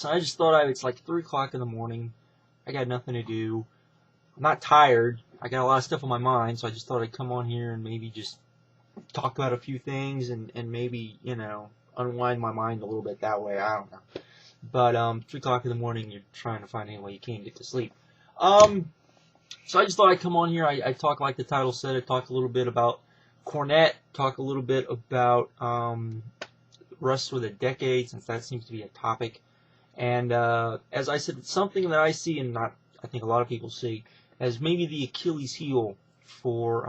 listen, I just thought it's like 3 o'clock in the morning. I got nothing to do. I'm not tired. I got a lot of stuff on my mind, so I just thought I'd come on here and maybe just talk about a few things and maybe, you know, unwind my mind a little bit that way. I don't know. But 3 o'clock in the morning, you're trying to find any way you can get to sleep. So I just thought I'd come on here. I talk like the title said. I talk a little bit about Cornette. Talk a little bit about Wrestler of the Decade, since that seems to be a topic. And as I said, it's something that I see, and I think a lot of people see, as maybe the Achilles heel for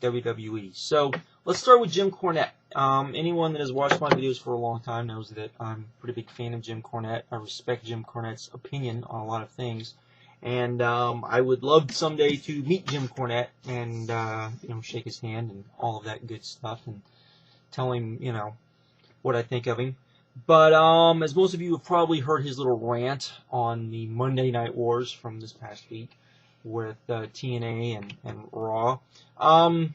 WWE. So let's start with Jim Cornette. Anyone that has watched my videos for a long time knows that I'm a pretty big fan of Jim Cornette. I respect Jim Cornette's opinion on a lot of things. And I would love someday to meet Jim Cornette and you know, shake his hand and all of that good stuff and tell him, you know, what I think of him. But as most of you have probably heard his little rant on the Monday Night Wars from this past week with TNA and Raw. I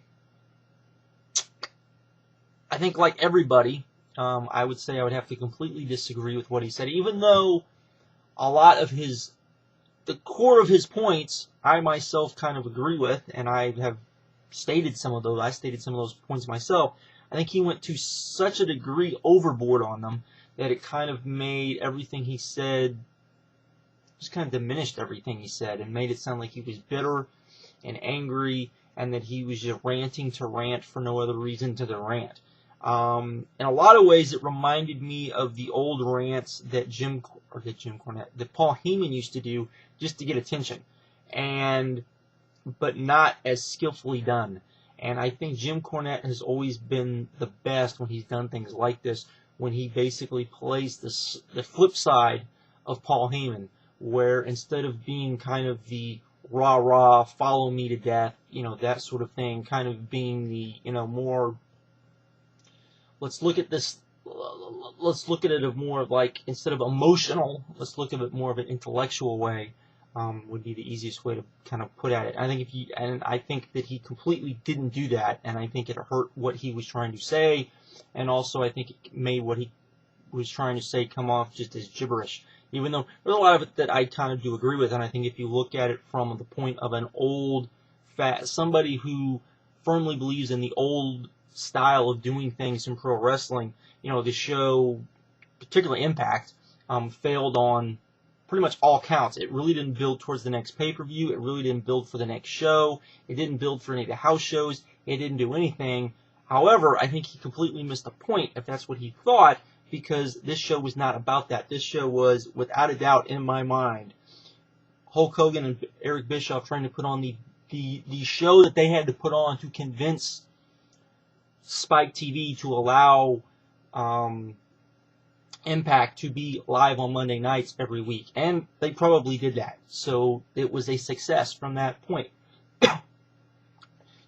think, like everybody, I would say I would have to completely disagree with what he said, even though a lot of the core of his points, I myself kind of agree with, and I have stated some of those. I stated some of those points myself. I think he went to such a degree overboard on them that it kind of made everything he said, just kind of diminished everything he said and made it sound like he was bitter and angry and that he was just ranting to rant for no other reason to the rant. In a lot of ways, it reminded me of the old rants that that Paul Heyman used to do just to get attention, but not as skillfully done. And I think Jim Cornette has always been the best when he's done things like this, when he basically plays the flip side of Paul Heyman, where instead of being kind of the rah-rah, follow me to death, you know, that sort of thing, kind of being the, you know, more, let's look at this, let's look at it of more of like, instead of emotional, let's look at it more of an intellectual way, would be the easiest way to kind of put at it. I think that he completely didn't do that, and I think it hurt what he was trying to say, and also I think it made what he was trying to say come off just as gibberish. Even though there's a lot of it that I kind of do agree with, and I think if you look at it from the point of an old, somebody who firmly believes in the old style of doing things in pro wrestling, you know, the show, particularly Impact, failed on pretty much all counts. It really didn't build towards the next pay-per-view. It really didn't build for the next show. It didn't build for any of the house shows. It didn't do anything. However, I think he completely missed the point, if that's what he thought, because this show was not about that. This show was, without a doubt, in my mind, Hulk Hogan and Eric Bischoff trying to put on the show that they had to put on to convince Spike TV to allow Impact to be live on Monday nights every week. And they probably did that. So it was a success from that point.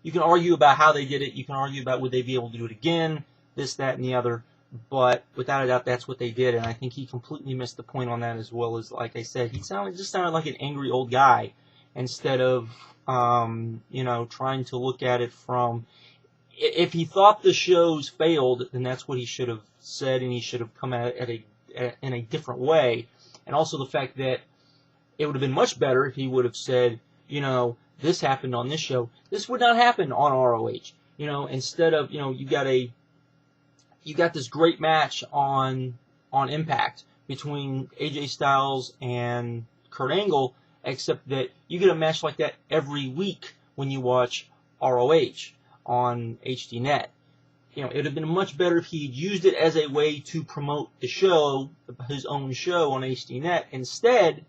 You can argue about how they did it. You can argue about would they be able to do it again, this, that, and the other. But without a doubt, that's what they did. And I think he completely missed the point on that, as well as, like I said, he just sounded like an angry old guy instead of, you know, trying to look at it from, if he thought the shows failed, then that's what he should have said, and he should have come at it in a different way. And also the fact that it would have been much better if he would have said, you know, this happened on this show. This would not happen on ROH. You know, instead of, you know, you got this great match on Impact between AJ Styles and Kurt Angle, except that you get a match like that every week when you watch ROH on HDNet. You know, it would have been much better if he had used it as a way to promote the show, his own show on HDNet. Instead,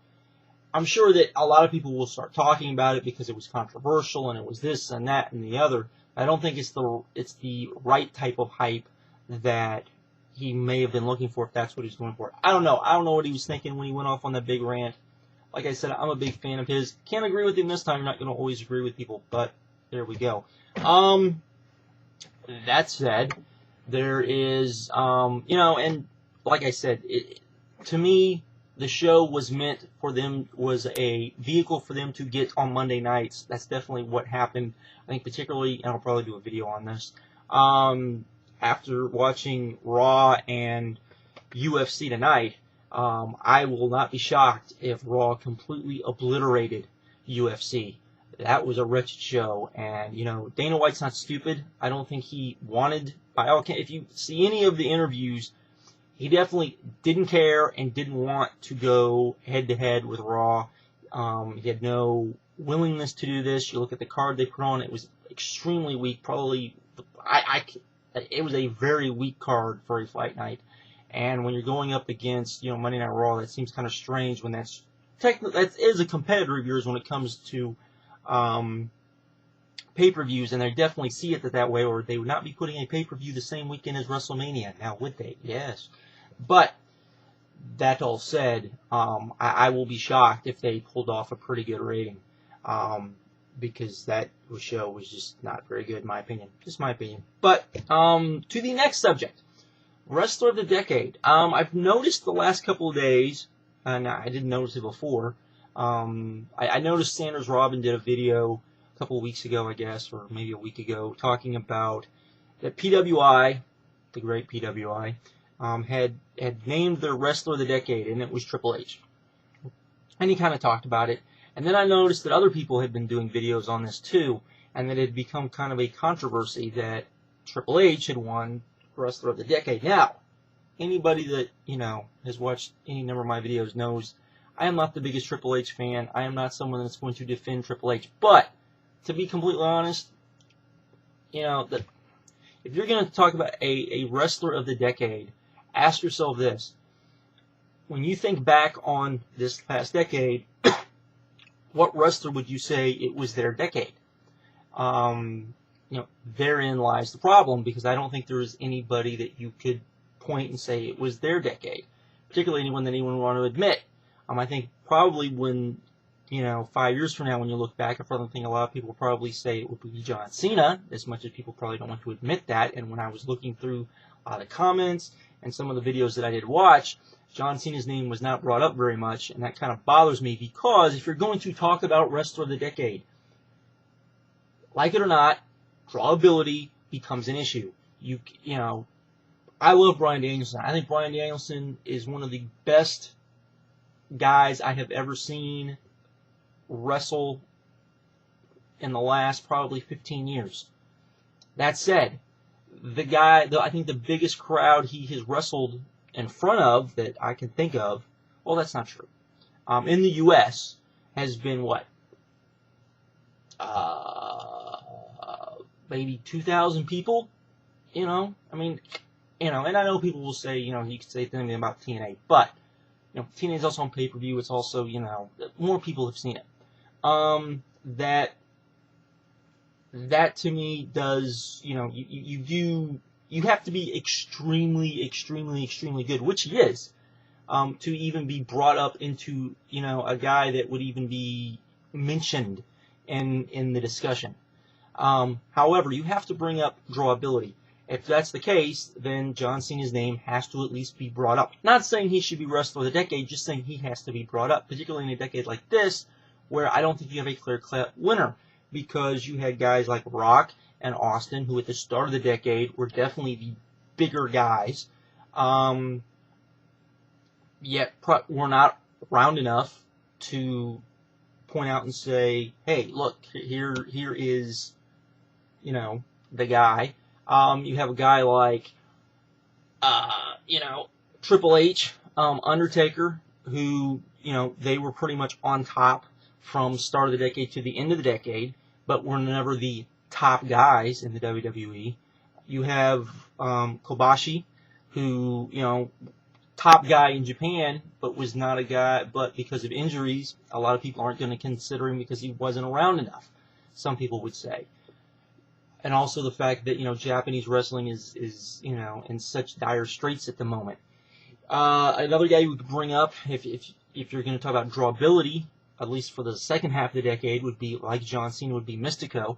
I'm sure that a lot of people will start talking about it because it was controversial and it was this and that and the other. I don't think it's the right type of hype that he may have been looking for, if that's what he's going for. I don't know. I don't know what he was thinking when he went off on that big rant. Like I said, I'm a big fan of his. Can't agree with him this time. You're not going to always agree with people, but there we go. That said, there is, you know, and like I said, to me, the show was meant for them, was a vehicle for them to get on Monday nights. That's definitely what happened. I think particularly, and I'll probably do a video on this, after watching Raw and UFC tonight, I will not be shocked if Raw completely obliterated UFC. That was a wretched show, and Dana White's not stupid. I don't think he wanted. If you see any of the interviews, he definitely didn't care and didn't want to go head to head with Raw. He had no willingness to do this. You look at the card they put on; it was extremely weak. Probably, it was a very weak card for a fight night. And when you're going up against Monday Night Raw, that seems kind of strange when that is a competitor of yours when it comes to pay-per-views, and they definitely see it that way, or they would not be putting a pay-per-view the same weekend as WrestleMania. Now, would they? Yes. But that all said, I will be shocked if they pulled off a pretty good rating, because that show was just not very good, in my opinion. Just my opinion. But to the next subject, Wrestler of the Decade. I've noticed the last couple of days, and I didn't notice it before. I noticed Sanders Robin did a video a couple of weeks ago, I guess, or maybe a week ago, talking about that PWI, the great PWI, had named their Wrestler of the Decade, and it was Triple H. And he kind of talked about it. And then I noticed that other people had been doing videos on this too, and that it had become kind of a controversy that Triple H had won Wrestler of the Decade. Now, anybody that, has watched any number of my videos knows I am not the biggest Triple H fan. I am not someone that's going to defend Triple H. But, to be completely honest, if you're going to talk about a Wrestler of the Decade, ask yourself this. When you think back on this past decade, what wrestler would you say it was their decade? Therein lies the problem, because I don't think there is anybody that you could point and say it was their decade, particularly anyone that anyone would want to admit. I think probably when, 5 years from now, when you look back, I probably think a lot of people will probably say it would be John Cena, as much as people probably don't want to admit that. And when I was looking through the comments and some of the videos that I did watch, John Cena's name was not brought up very much, and that kind of bothers me, because if you're going to talk about Wrestler of the Decade, like it or not, drawability becomes an issue. I love Bryan Danielson. I think Bryan Danielson is one of the best guys I have ever seen wrestle in the last probably 15 years. That said, I think the biggest crowd he has wrestled in front of that I can think of, well, that's not true, in the U.S. has been what? Maybe 2,000 people, and I know people will say, you could say something about TNA, but, TNA is also on pay-per-view. It's also, more people have seen it. That to me does, you have to be extremely, extremely, extremely good, which he is, to even be brought up into, a guy that would even be mentioned in the discussion. However, you have to bring up drawability. If that's the case, then John Cena's name has to at least be brought up. Not saying he should be Wrestler of the Decade, just saying he has to be brought up, particularly in a decade like this, where I don't think you have a clear-cut winner, because you had guys like Rock and Austin, who at the start of the decade were definitely the bigger guys, yet were not around enough to point out and say, hey, look, here is, the guy. You have a guy like, Triple H, Undertaker, who, they were pretty much on top from start of the decade to the end of the decade, but were never the top guys in the WWE. You have Kobashi, who, top guy in Japan, but was not a guy, but because of injuries, a lot of people aren't going to consider him because he wasn't around enough, some people would say. And also the fact that, Japanese wrestling is in such dire straits at the moment. Another guy you would bring up, if you're going to talk about drawability, at least for the second half of the decade, would be, like John Cena, would be Mystico.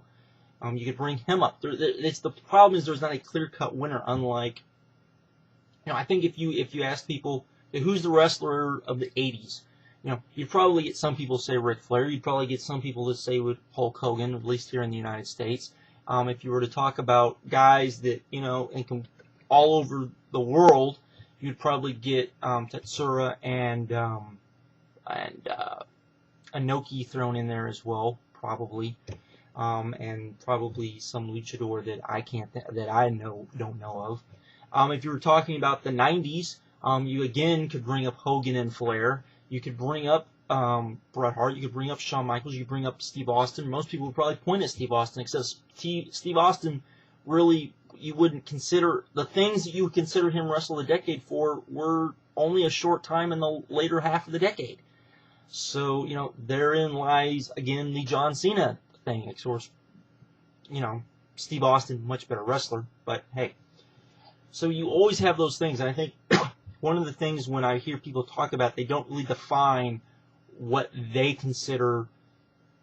You could bring him up. The problem is there's not a clear-cut winner, unlike, I think if you ask people, who's the wrestler of the 80s, you'd probably get some people say Ric Flair. You'd probably get some people that say with Hulk Hogan, at least here in the United States. If you were to talk about guys that, all over the world, you'd probably get Tetsura and Inoki thrown in there as well, probably, and probably some luchador that I don't know of. If you were talking about the 90s, you again could bring up Hogan and Flair. You could bring up Bret Hart. You could bring up Shawn Michaels. You could bring up Steve Austin. Most people would probably point at Steve Austin, except Steve Austin really, you wouldn't consider, the things that you would consider him wrestle the decade for were only a short time in the later half of the decade. So, therein lies, again, the John Cena thing. Of course, Steve Austin, much better wrestler, but hey. So you always have those things, and I think one of the things when I hear people talk about, they don't really define what they consider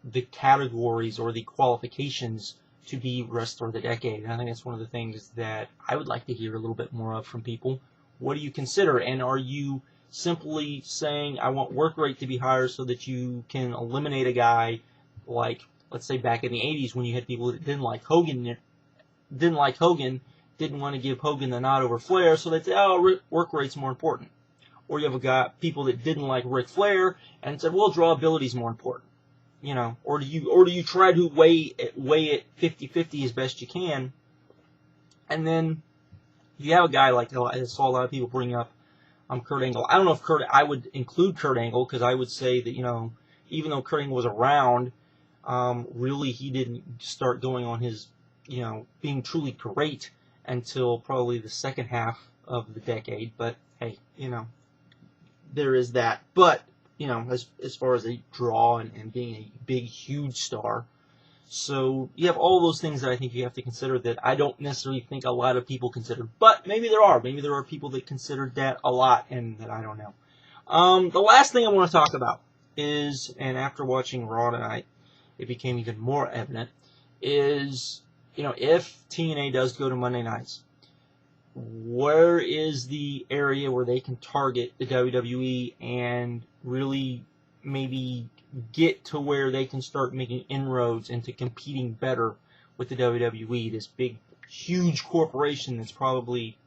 the categories or the qualifications to be wrestler of the decade. And I think that's one of the things that I would like to hear a little bit more of from people. What do you consider? And are you simply saying, I want work rate to be higher so that you can eliminate a guy like, let's say back in the 80s when you had people that didn't like Hogan, didn't want to give Hogan the nod over Flair, so they'd say, oh, work rate's more important. Or you have people that didn't like Ric Flair and said, well, draw ability's more important. Or do you try to weigh it 50-50 as best you can? And then you have a guy like, I saw a lot of people bring up Kurt Angle. I don't know if I would include Kurt Angle, because I would say that, even though Kurt Angle was around, really he didn't start going on his, being truly great until probably the second half of the decade. But hey, there is that. But as far as a draw and being a big, huge star, so you have all those things that I think you have to consider that I don't necessarily think a lot of people consider. But maybe there are people that considered that a lot, and that I don't know. The last thing I want to talk about is, and after watching Raw tonight, it became even more evident, is, if TNA does go to Monday nights, where is the area where they can target the WWE and really maybe get to where they can start making inroads into competing better with the WWE, this big, huge corporation that's probably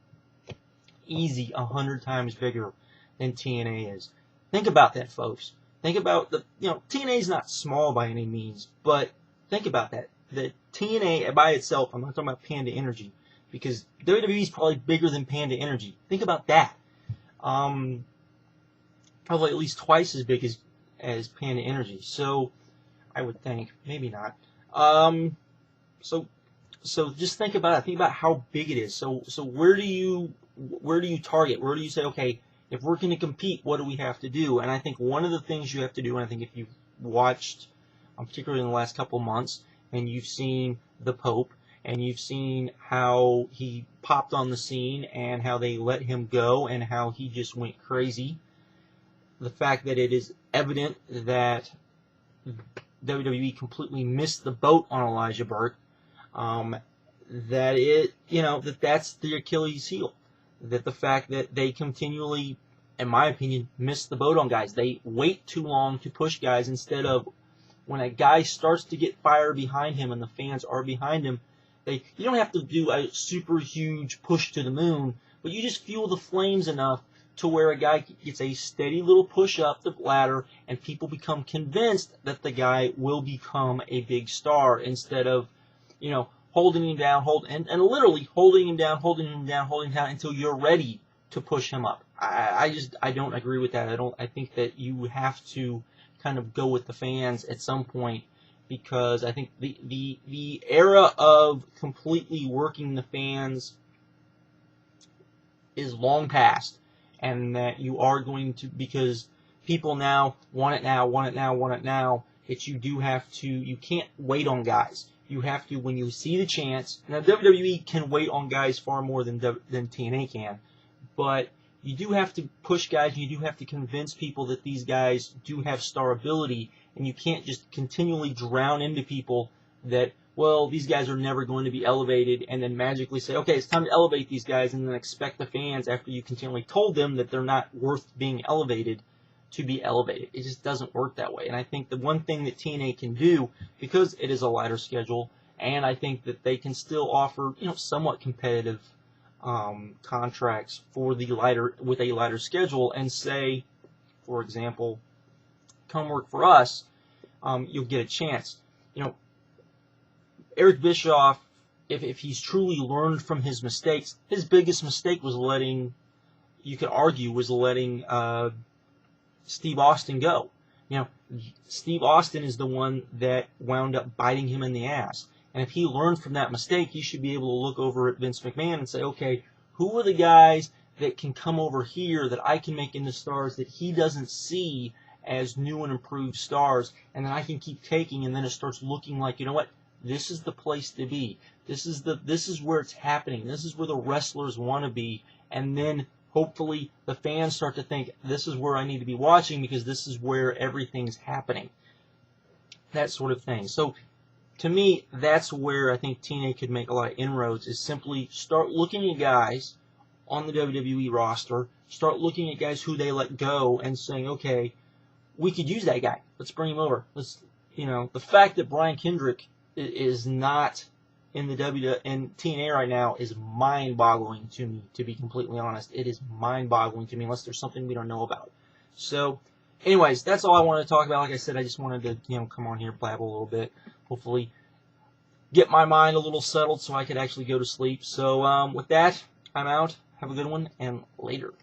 easy 100 times bigger than TNA is. Think about that, folks. Think about TNA is not small by any means, but think about that. The TNA by itself, I'm not talking about Panda Energy, because WWE is probably bigger than Panda Energy. Think about that. Probably at least twice as big as Panda Energy. So I would think, maybe not. So just think about it. Think about how big it is. So where do you target? Where do you say, okay, if we're going to compete, what do we have to do? And I think one of the things you have to do, and I think if you've watched, particularly in the last couple of months, and you've seen the Pope, and you've seen how he popped on the scene and how they let him go and how he just went crazy. The fact that it is evident that WWE completely missed the boat on Elijah Burke, that's the Achilles heel. That the fact that they continually, in my opinion, miss the boat on guys. They wait too long to push guys instead of when a guy starts to get fire behind him and the fans are behind him, you don't have to do a super huge push to the moon, but you just fuel the flames enough to where a guy gets a steady little push up the ladder and people become convinced that the guy will become a big star instead of, holding him down, and literally holding him down until you're ready to push him up. I don't agree with that. I think that you have to kind of go with the fans at some point, because I think the era of completely working the fans is long past, and that you are going to, because people now want it now, that you can't wait on guys. You have to, when you see the chance. Now, WWE can wait on guys far more than TNA can, but you do have to push guys, and you do have to convince people that these guys do have star ability, and you can't just continually drown into people that, well, these guys are never going to be elevated, and then magically say, okay, it's time to elevate these guys, and then expect the fans, after you continually told them that they're not worth being elevated, to be elevated. It just doesn't work that way. And I think the one thing that TNA can do, because it is a lighter schedule, and I think that they can still offer, somewhat competitive contracts for the with a lighter schedule and say, for example, come work for us, you'll get a chance. You know, Eric Bischoff, if he's truly learned from his mistakes, his biggest mistake was you could argue, was letting Steve Austin go. You know, Steve Austin is the one that wound up biting him in the ass. And if he learned from that mistake, he should be able to look over at Vince McMahon and say, okay, who are the guys that can come over here that I can make into stars that he doesn't see as new and improved stars, and then I can keep taking, and then it starts looking like, you know what, this is the place to be. This is where it's happening. This is where the wrestlers want to be, and then hopefully the fans start to think, this is where I need to be watching because this is where everything's happening. That sort of thing. So, to me, that's where I think TNA could make a lot of inroads, is simply start looking at guys on the WWE roster, start looking at guys who they let go and saying, okay, we could use that guy. Let's bring him over. The fact that Brian Kendrick is not in the TNA right now is mind-boggling to me, to be completely honest. It is mind-boggling to me unless there's something we don't know about. So, anyways, that's all I wanted to talk about. Like I said, I just wanted to, come on here, blab a little bit. Hopefully get my mind a little settled so I could actually go to sleep. So, with that, I'm out. Have a good one, and later.